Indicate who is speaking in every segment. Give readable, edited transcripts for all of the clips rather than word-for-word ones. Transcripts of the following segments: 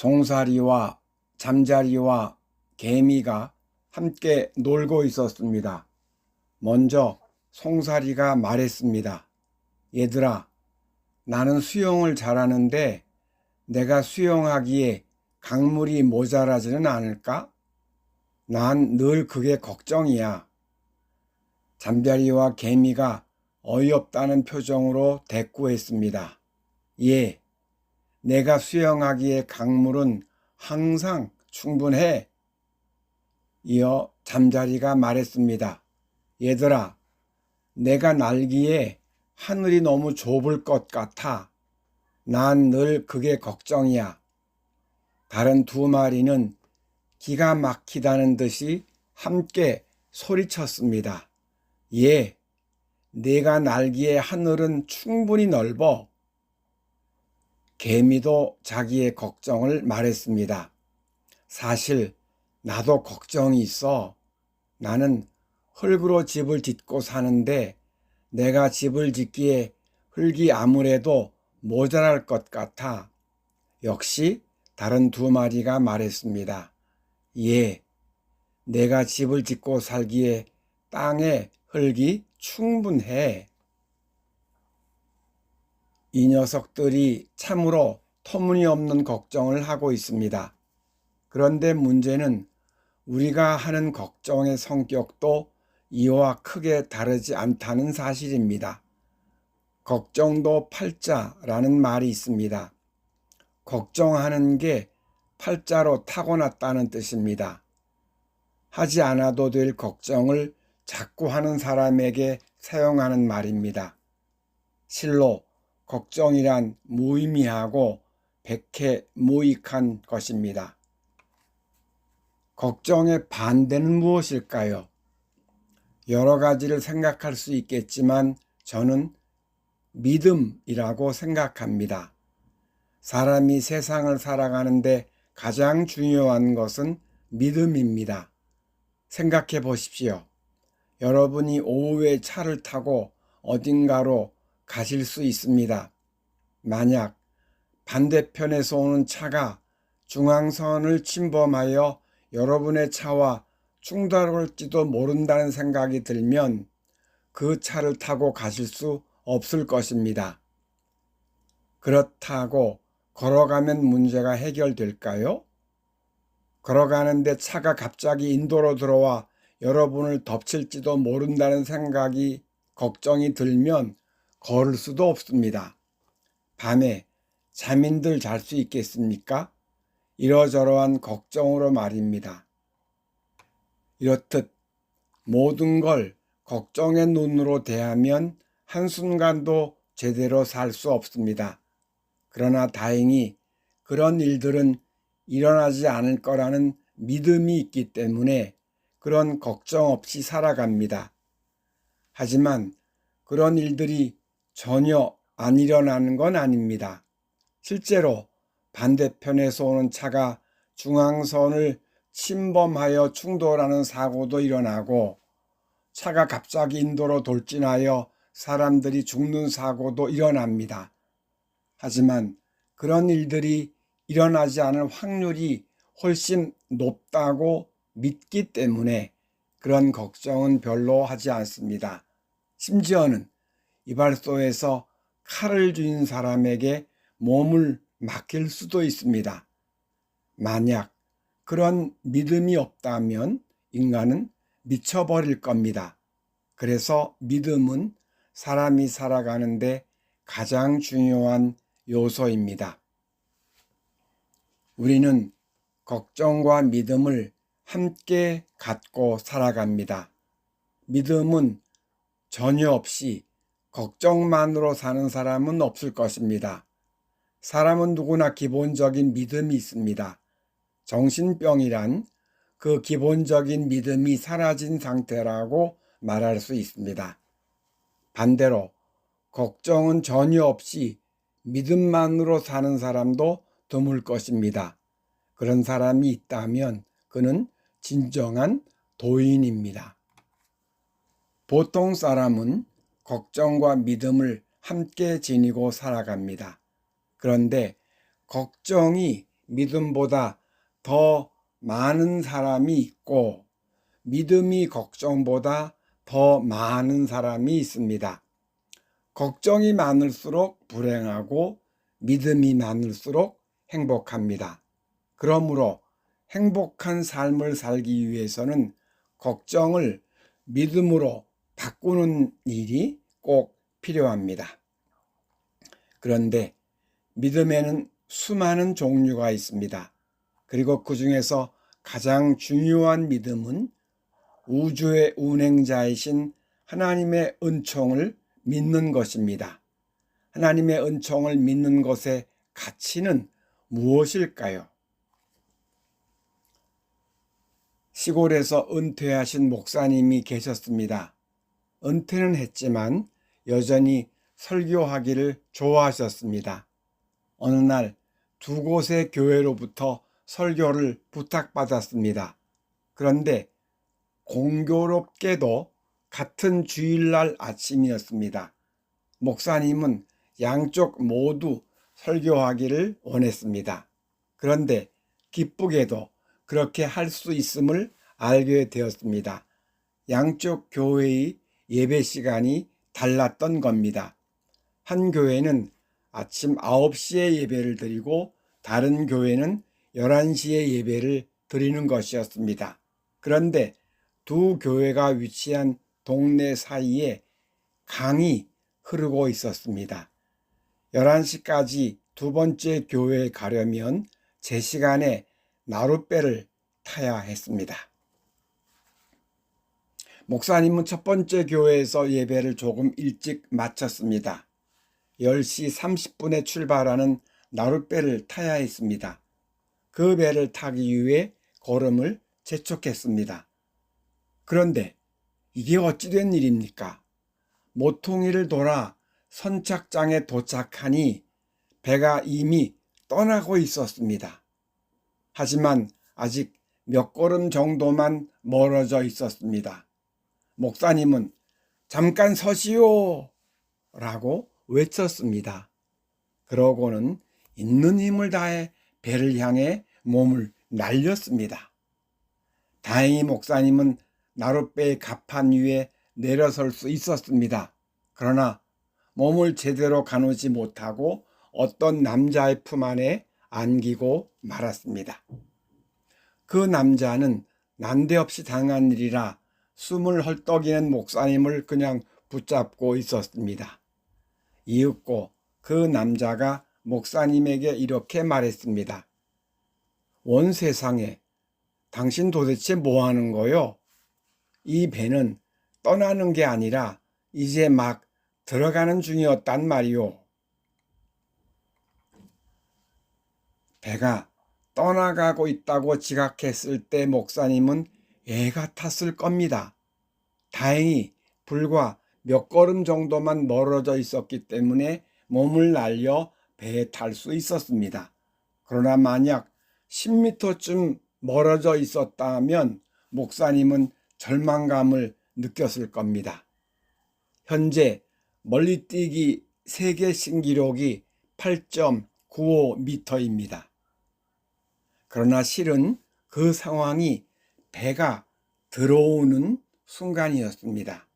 Speaker 1: 송사리와 잠자리와 개미가 함께 놀고 있었습니다. 먼저 송사리가 말했습니다. 얘들아, 나는 수영을 잘하는데 내가 수영하기에 강물이 모자라지는 않을까? 난 늘 그게 걱정이야. 잠자리와 개미가 어이없다는 표정으로 대꾸했습니다. 예, 내가 수영하기에 강물은 항상 충분해. 이어 잠자리가 말했습니다. 얘들아, 내가 날기에 하늘이 너무 좁을 것 같아. 난 늘 그게 걱정이야. 다른 두 마리는 기가 막히다는 듯이 함께 소리쳤습니다. 예, 내가 날기에 하늘은 충분히 넓어. 개미도 자기의 걱정을 말했습니다. 사실 나도 걱정이 있어. 나는 흙으로 집을 짓고 사는데 내가 집을 짓기에 흙이 아무래도 모자랄 것 같아. 역시 다른 두 마리가 말했습니다. 예, 내가 집을 짓고 살기에 땅에 흙이 충분해. 이 녀석들이 참으로 터무니없는 걱정을 하고 있습니다. 그런데 문제는 우리가 하는 걱정의 성격도 이와 크게 다르지 않다는 사실입니다. 걱정도 팔자라는 말이 있습니다. 걱정하는 게 팔자로 타고났다는 뜻입니다. 하지 않아도 될 걱정을 자꾸 하는 사람에게 사용하는 말입니다. 실로 걱정이란 무의미하고 백해무익한 것입니다. 걱정의 반대는 무엇일까요? 여러 가지를 생각할 수 있겠지만 저는 믿음이라고 생각합니다. 사람이 세상을 살아가는데 가장 중요한 것은 믿음입니다. 생각해 보십시오. 여러분이 오후에 차를 타고 어딘가로 가실 수 있습니다. 만약 반대편에서 오는 차가 중앙선을 침범하여 여러분의 차와 충돌할지도 모른다는 생각이 들면 그 차를 타고 가실 수 없을 것입니다. 그렇다고 걸어가면 문제가 해결될까요? 걸어가는데 차가 갑자기 인도로 들어와 여러분을 덮칠지도 모른다는 생각이 걱정이 들면 걸을 수도 없습니다. 밤에 잠인들 잘 수 있겠습니까? 이러저러한 걱정으로 말입니다. 이렇듯 모든 걸 걱정의 눈으로 대하면 한순간도 제대로 살 수 없습니다. 그러나 다행히 그런 일들은 일어나지 않을 거라는 믿음이 있기 때문에 그런 걱정 없이 살아갑니다. 하지만 그런 일들이 전혀 안 일어나는 건 아닙니다. 실제로 반대편에서 오는 차가 중앙선을 침범하여 충돌하는 사고도 일어나고 차가 갑자기 인도로 돌진하여 사람들이 죽는 사고도 일어납니다. 하지만 그런 일들이 일어나지 않을 확률이 훨씬 높다고 믿기 때문에 그런 걱정은 별로 하지 않습니다. 심지어는 이발소에서 칼을 쥔 사람에게 몸을 맡길 수도 있습니다. 만약 그런 믿음이 없다면 인간은 미쳐버릴 겁니다. 그래서 믿음은 사람이 살아가는데 가장 중요한 요소입니다. 우리는 걱정과 믿음을 함께 갖고 살아갑니다. 믿음은 전혀 없이 걱정만으로 사는 사람은 없을 것입니다. 사람은 누구나 기본적인 믿음이 있습니다. 정신병이란 그 기본적인 믿음이 사라진 상태라고 말할 수 있습니다. 반대로 걱정은 전혀 없이 믿음만으로 사는 사람도 드물 것입니다. 그런 사람이 있다면 그는 진정한 도인입니다. 보통 사람은 걱정과 믿음을 함께 지니고 살아갑니다. 그런데 걱정이 믿음보다 더 많은 사람이 있고 믿음이 걱정보다 더 많은 사람이 있습니다. 걱정이 많을수록 불행하고 믿음이 많을수록 행복합니다. 그러므로 행복한 삶을 살기 위해서는 걱정을 믿음으로 바꾸는 일이 꼭 필요합니다. 그런데 믿음에는 수많은 종류가 있습니다. 그리고 그 중에서 가장 중요한 믿음은 우주의 운행자이신 하나님의 은총을 믿는 것입니다. 하나님의 은총을 믿는 것의 가치는 무엇일까요? 시골에서 은퇴하신 목사님이 계셨습니다. 은퇴는 했지만 여전히 설교하기를 좋아하셨습니다. 어느 날 두 곳의 교회로부터 설교를 부탁받았습니다. 그런데 공교롭게도 같은 주일날 아침이었습니다. 목사님은 양쪽 모두 설교하기를 원했습니다. 그런데 기쁘게도 그렇게 할 수 있음을 알게 되었습니다. 양쪽 교회의 예배 시간이 달랐던 겁니다. 한 교회는 아침 9시에 예배를 드리고 다른 교회는 11시에 예배를 드리는 것이었습니다. 그런데 두 교회가 위치한 동네 사이에 강이 흐르고 있었습니다. 11시까지 두 번째 교회에 가려면 제 시간에 나룻배를 타야 했습니다. 목사님은 첫 번째 교회에서 예배를 조금 일찍 마쳤습니다. 10시 30분에 출발하는 나룻배를 타야 했습니다. 그 배를 타기 위해 걸음을 재촉했습니다. 그런데 이게 어찌 된 일입니까? 모퉁이를 돌아 선착장에 도착하니 배가 이미 떠나고 있었습니다. 하지만 아직 몇 걸음 정도만 멀어져 있었습니다. 목사님은 잠깐 서시오! 라고 외쳤습니다. 그러고는 있는 힘을 다해 배를 향해 몸을 날렸습니다. 다행히 목사님은 나룻배의 갑판 위에 내려설 수 있었습니다. 그러나 몸을 제대로 가누지 못하고 어떤 남자의 품 안에 안기고 말았습니다. 그 남자는 난데없이 당한 일이라 숨을 헐떡이는 목사님을 그냥 붙잡고 있었습니다. 이윽고 그 남자가 목사님에게 이렇게 말했습니다. 온 세상에 당신 도대체 뭐 하는 거요? 이 배는 떠나는 게 아니라 이제 막 들어가는 중이었단 말이오. 배가 떠나가고 있다고 지각했을 때 목사님은 애가 탔을 겁니다. 다행히 불과 몇 걸음 정도만 멀어져 있었기 때문에 몸을 날려 배에 탈 수 있었습니다. 그러나 만약 10m쯤 멀어져 있었다면 목사님은 절망감을 느꼈을 겁니다. 현재 멀리뛰기 세계 신기록이 8.95m입니다. 그러나 실은 그 상황이 배가 들어오는 순간이었습니다.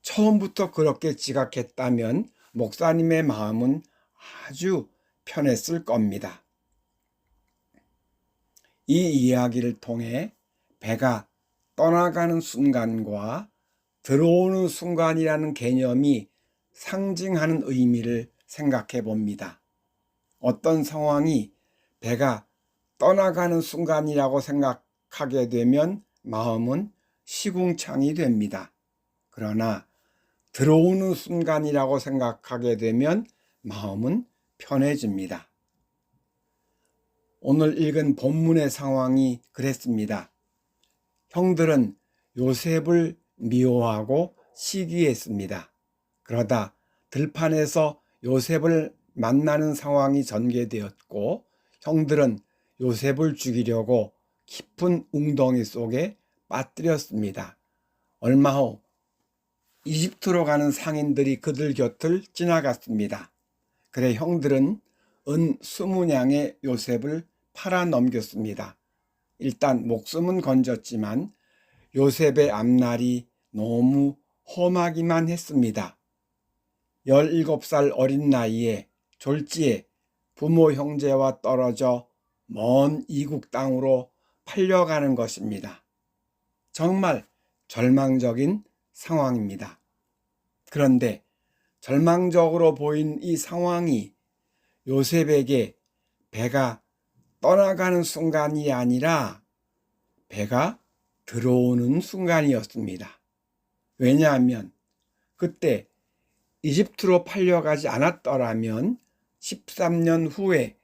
Speaker 1: 처음부터 그렇게 지각했다면 목사님의 마음은 아주 편했을 겁니다. 이 이야기를 통해 배가 떠나가는 순간과 들어오는 순간이라는 개념이 상징하는 의미를 생각해 봅니다. 어떤 상황이 배가 떠나가는 순간이라고 생각하게 되면 마음은 시궁창이 됩니다. 그러나 들어오는 순간이라고 생각하게 되면 마음은 편해집니다. 오늘 읽은 본문의 상황이 그랬습니다. 형들은 요셉을 미워하고 시기했습니다. 그러다 들판에서 요셉을 만나는 상황이 전개되었고 형들은 요셉을 죽이려고 깊은 웅덩이 속에 빠뜨렸습니다. 얼마 후 이집트로 가는 상인들이 그들 곁을 지나갔습니다. 그래 형들은 은 20냥의 요셉을 팔아 넘겼습니다. 일단 목숨은 건졌지만 요셉의 앞날이 너무 험하기만 했습니다. 17살 어린 나이에 졸지에 부모 형제와 떨어져 먼 이국 땅으로 팔려가는 것입니다. 정말 절망적인 상황입니다. 그런데 절망적으로 보인 이 상황이 요셉에게 배가 떠나가는 순간이 아니라 배가 들어오는 순간이었습니다. 왜냐하면 그때 이집트로 팔려가지 않았더라면 13년 후에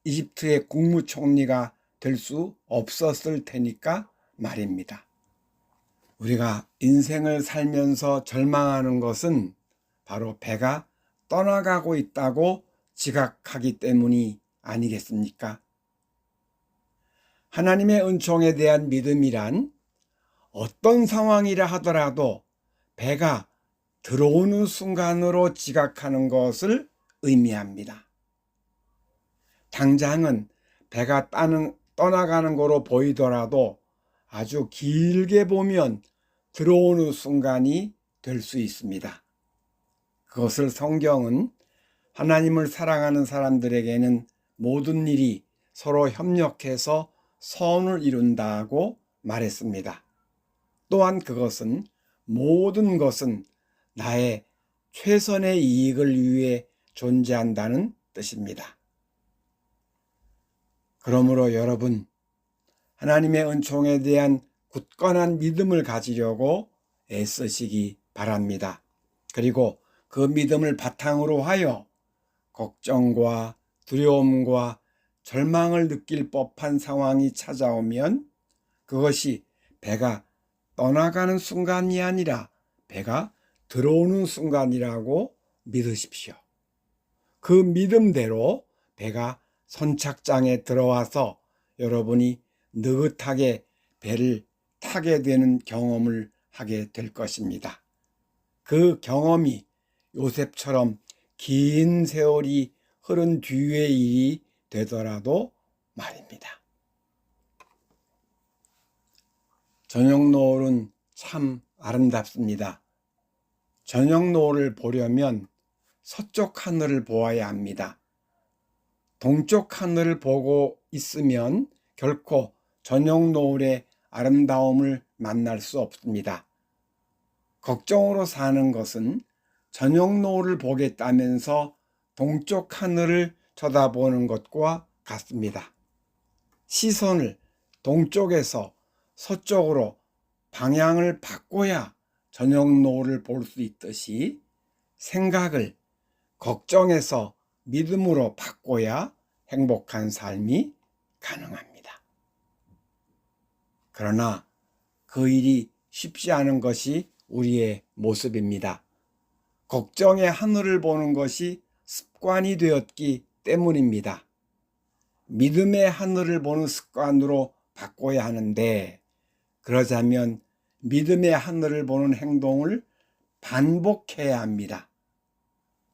Speaker 1: 이집트의 국무총리가 될 수 없었을 테니까 말입니다. 우리가 인생을 살면서 절망하는 것은 바로 배가 떠나가고 있다고 지각하기 때문이 아니겠습니까? 하나님의 은총에 대한 믿음이란 어떤 상황이라 하더라도 배가 들어오는 순간으로 지각하는 것을 의미합니다. 당장은 배가 떠나가는 거로 보이더라도 아주 길게 보면 들어오는 순간이 될 수 있습니다. 그것을 성경은 하나님을 사랑하는 사람들에게는 모든 일이 서로 협력해서 선을 이룬다고 말했습니다. 또한 그것은 모든 것은 나의 최선의 이익을 위해 존재한다는 뜻입니다. 그러므로 여러분, 하나님의 은총에 대한 굳건한 믿음을 가지려고 애쓰시기 바랍니다. 그리고 그 믿음을 바탕으로 하여 걱정과 두려움과 절망을 느낄 법한 상황이 찾아오면 그것이 배가 떠나가는 순간이 아니라 배가 들어오는 순간이라고 믿으십시오. 그 믿음대로 배가 선착장에 들어와서 여러분이 느긋하게 배를 타게 되는 경험을 하게 될 것입니다. 그 경험이 요셉처럼 긴 세월이 흐른 뒤의 일이 되더라도 말입니다. 저녁 노을은 참 아름답습니다. 저녁 노을을 보려면 서쪽 하늘을 보아야 합니다. 동쪽 하늘을 보고 있으면 결코 저녁 노을의 아름다움을 만날 수 없습니다. 걱정으로 사는 것은 저녁 노을을 보겠다면서 동쪽 하늘을 쳐다보는 것과 같습니다. 시선을 동쪽에서 서쪽으로 방향을 바꿔야 저녁 노을을 볼 수 있듯이 생각을 걱정에서 믿음으로 바꿔야 행복한 삶이 가능합니다. 그러나 그 일이 쉽지 않은 것이 우리의 모습입니다. 걱정의 하늘을 보는 것이 습관이 되었기 때문입니다. 믿음의 하늘을 보는 습관으로 바꿔야 하는데, 그러자면 믿음의 하늘을 보는 행동을 반복해야 합니다.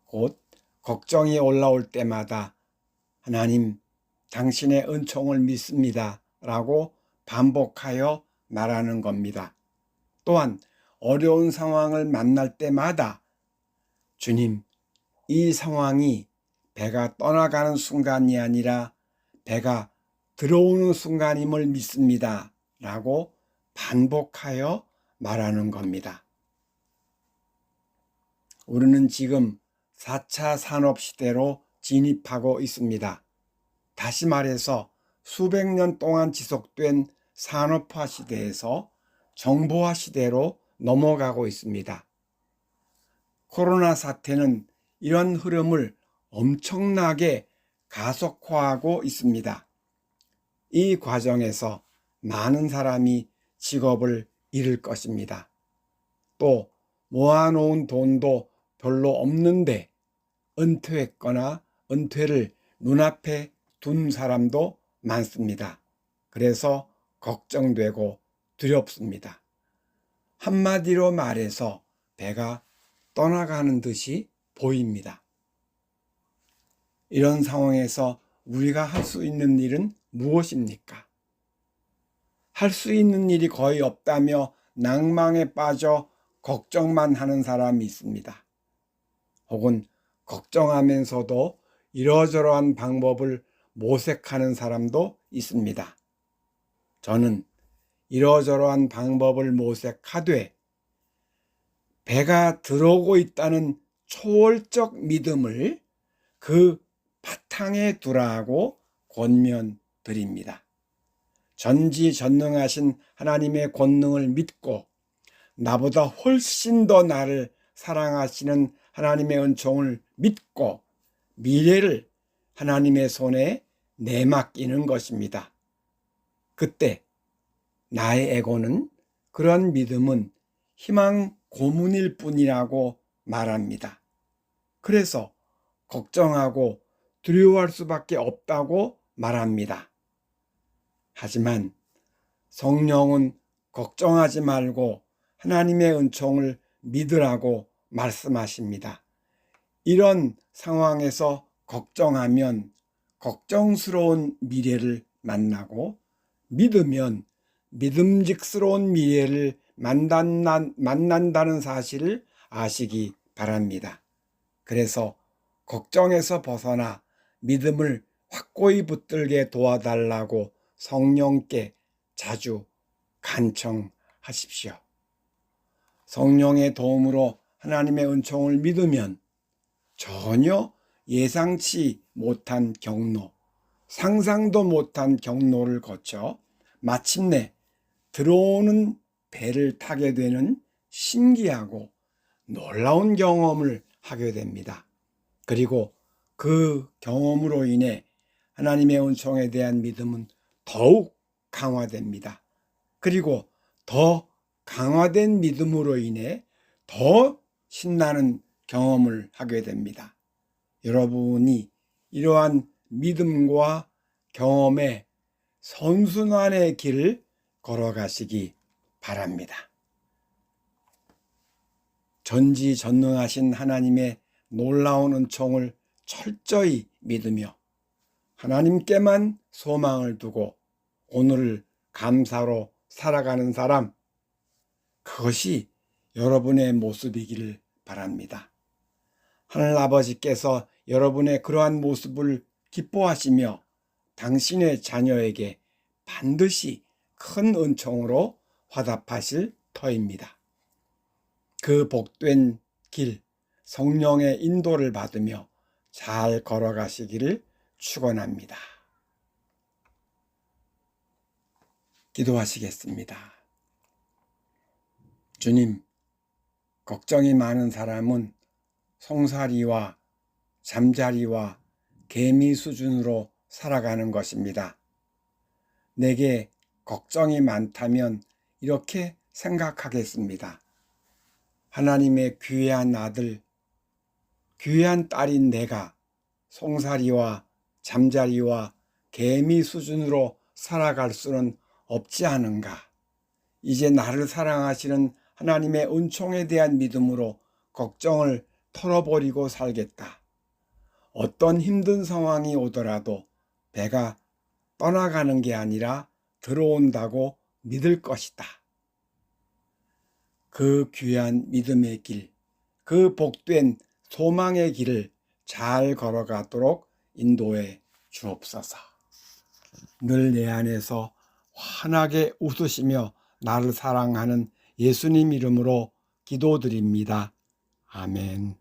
Speaker 1: 곧 걱정이 올라올 때마다 하나님, 당신의 은총을 믿습니다 라고 반복하여 말하는 겁니다. 또한 어려운 상황을 만날 때마다 주님, 이 상황이 배가 떠나가는 순간이 아니라 배가 들어오는 순간임을 믿습니다 라고 반복하여 말하는 겁니다. 우리는 지금 4차 산업시대로 진입하고 있습니다. 다시 말해서 수백 년 동안 지속된 산업화 시대에서 정보화 시대로 넘어가고 있습니다. 코로나 사태는 이런 흐름을 엄청나게 가속화하고 있습니다. 이 과정에서 많은 사람이 직업을 잃을 것입니다. 또 모아놓은 돈도 별로 없는데 은퇴했거나 은퇴를 눈앞에 둔 사람도 많습니다. 그래서 걱정되고 두렵습니다. 한마디로 말해서 배가 떠나가는 듯이 보입니다. 이런 상황에서 우리가 할 수 있는 일은 무엇입니까? 할 수 있는 일이 거의 없다며 낭망에 빠져 걱정만 하는 사람이 있습니다. 혹은 걱정하면서도 이러저러한 방법을 모색하는 사람도 있습니다. 저는 이러저러한 방법을 모색하되 배가 들어오고 있다는 초월적 믿음을 그 바탕에 두라고 권면드립니다. 전지전능하신 하나님의 권능을 믿고 나보다 훨씬 더 나를 사랑하시는 하나님의 은총을 믿고 미래를 하나님의 손에 내맡기는 것입니다. 그때 나의 에고는 그런 믿음은 희망 고문일 뿐이라고 말합니다. 그래서 걱정하고 두려워할 수밖에 없다고 말합니다. 하지만 성령은 걱정하지 말고 하나님의 은총을 믿으라고 말씀하십니다. 이런 상황에서 걱정하면 걱정스러운 미래를 만나고 믿으면 믿음직스러운 미래를 만난다는 사실을 아시기 바랍니다. 그래서 걱정에서 벗어나 믿음을 확고히 붙들게 도와달라고 성령께 자주 간청하십시오. 성령의 도움으로 하나님의 은총을 믿으면 전혀 예상치 못한 경로, 상상도 못한 경로를 거쳐 마침내 들어오는 배를 타게 되는 신기하고 놀라운 경험을 하게 됩니다. 그리고 그 경험으로 인해 하나님의 은총에 대한 믿음은 더욱 강화됩니다. 그리고 더 강화된 믿음으로 인해 더 신나는 경험을 하게 됩니다. 여러분이 이러한 믿음과 경험의 선순환의 길을 걸어가시기 바랍니다. 전지전능하신 하나님의 놀라운 은총을 철저히 믿으며 하나님께만 소망을 두고 오늘을 감사로 살아가는 사람, 그것이 여러분의 모습이기를 바랍니다. 하늘아버지께서 여러분의 그러한 모습을 기뻐하시며 당신의 자녀에게 반드시 큰 은총으로 화답하실 터입니다. 그 복된 길, 성령의 인도를 받으며 잘 걸어가시기를 축원합니다. 기도하시겠습니다. 주님, 걱정이 많은 사람은 송사리와 잠자리와 개미 수준으로 살아가는 것입니다. 내게 걱정이 많다면 이렇게 생각하겠습니다. 하나님의 귀한 아들, 귀한 딸인 내가 송사리와 잠자리와 개미 수준으로 살아갈 수는 없지 않은가. 이제 나를 사랑하시는 하나님의 은총에 대한 믿음으로 걱정을 털어버리고 살겠다. 어떤 힘든 상황이 오더라도 배가 떠나가는 게 아니라 들어온다고 믿을 것이다. 그 귀한 믿음의 길, 그 복된 소망의 길을 잘 걸어가도록 인도해 주옵소서. 늘 내 안에서 환하게 웃으시며 나를 사랑하는 예수님 이름으로 기도드립니다. 아멘.